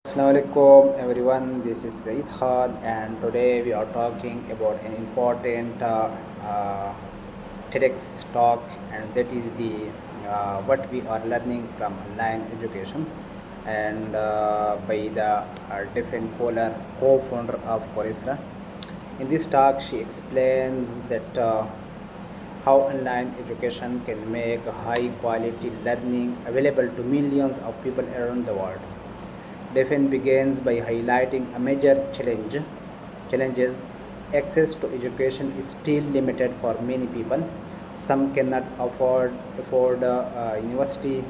Assalamualaikum everyone, this is Saeed Khan and today we are talking about an important uh, TEDx talk, and that is the what we are learning from online education, and by the Stephen Kohler, co-founder of Coursera. In this talk she explains that how online education can make high quality learning available to millions of people around the world. Defen begins by highlighting a major challenges. Access to education is still limited for many people. Some cannot afford university,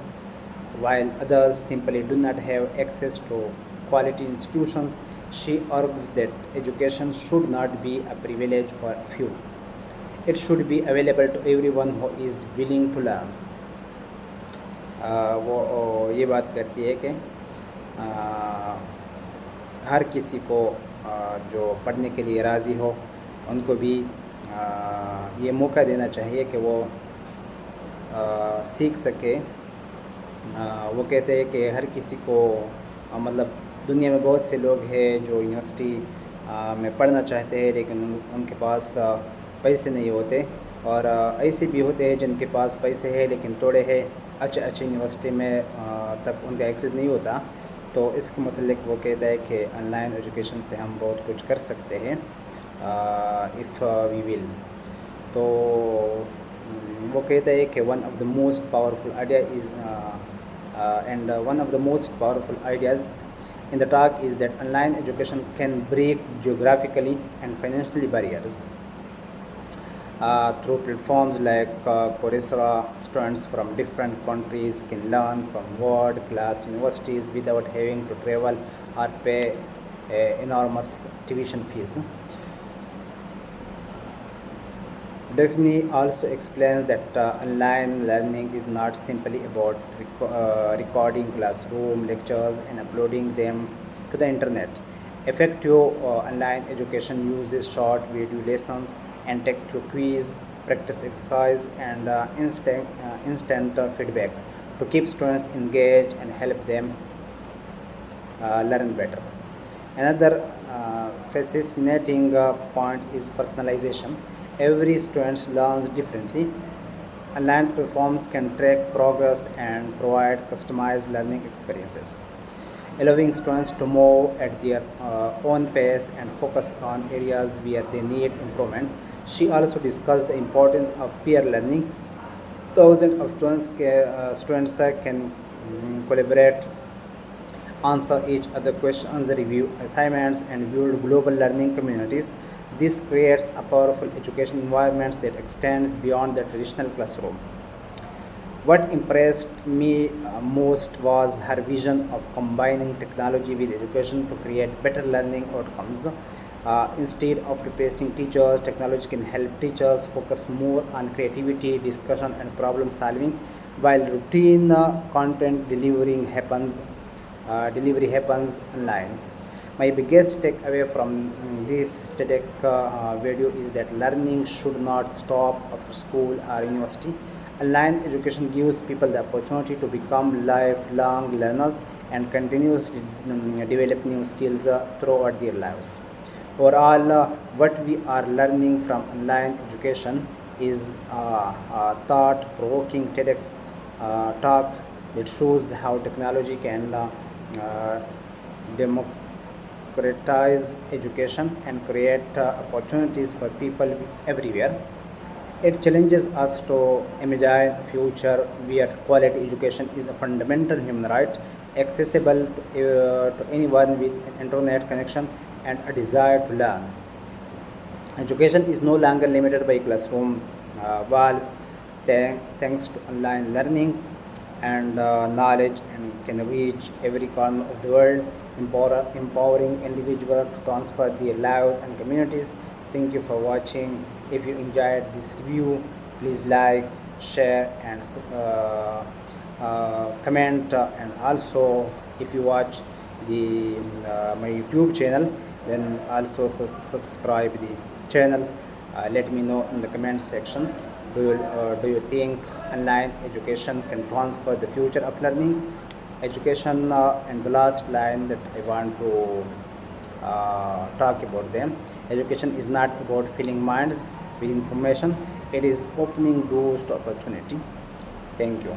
while others simply do not have access to quality institutions. She argues that education should not be a privilege for a few. It should be available to everyone who is willing to learn. वो ये बात करती है कि हर किसी को जो पढ़ने के लिए राज़ी हो उनको भी ये मौका देना चाहिए कि वो सीख सके। वो कहते हैं कि हर किसी को मतलब दुनिया में बहुत से लोग हैं जो यूनिवर्सिटी में पढ़ना चाहते हैं, लेकिन उनके पास पैसे नहीं होते, और ऐसे भी होते हैं जिनके पास पैसे हैं लेकिन थोड़े हैं अच्छे यूनिवर्सिटी में तक उनका एक्सेस नहीं होता। तो इसके मतलब वो कहता है कि ऑनलाइन एजुकेशन से हम बहुत कुछ कर सकते हैं इफ़ वी विल। तो वो कहता है कि one of the most powerful idea is and one of the most powerful ideas in the talk is that online education can break geographically and financially barriers. Through platforms like Coursera, students from different countries can learn from world-class universities without having to travel or pay enormous tuition fees. Daphne also explains that online learning is not simply about recording classroom lectures and uploading them to the internet. Effective online education uses short video lessons and take to quiz, practice exercise, and instant feedback to keep students engaged and help them learn better. Another fascinating point is personalization. Every student learns differently. Online platforms can track progress and provide customized learning experiences, allowing students to move at their own pace and focus on areas where they need improvement. She also discussed the importance of peer learning. Thousands of students can collaborate, answer each other questions, review assignments, and build global learning communities. This creates a powerful education environment that extends beyond the traditional classroom. What impressed me most was her vision of combining technology with education to create better learning outcomes. Instead of replacing teachers, technology can help teachers focus more on creativity, discussion, and problem solving, while routine content delivery happens online. My biggest takeaway from this TEDx video is that learning should not stop after school or university. Online education gives people the opportunity to become lifelong learners and continuously develop new skills throughout their lives. Overall, what we are learning from online education is a thought-provoking TEDx talk that shows how technology can uh, democratize education and create opportunities for people everywhere. It challenges us to imagine a future where quality education is a fundamental human right, accessible to anyone with an internet connection and a desire to learn. Education is no longer limited by classroom walls, thanks to online learning, and knowledge and can reach every corner of the world, empowering individuals to transfer their lives and communities. Thank you for watching. If you enjoyed this review, please like, share, and comment. And also, if you watch my YouTube channel, then also subscribe the channel. Let me know in the comment sections. Do you think online education can transfer the future of learning? education and the last line that I want to talk about them. Education is not about filling minds with information, it is opening doors to opportunity. Thank you.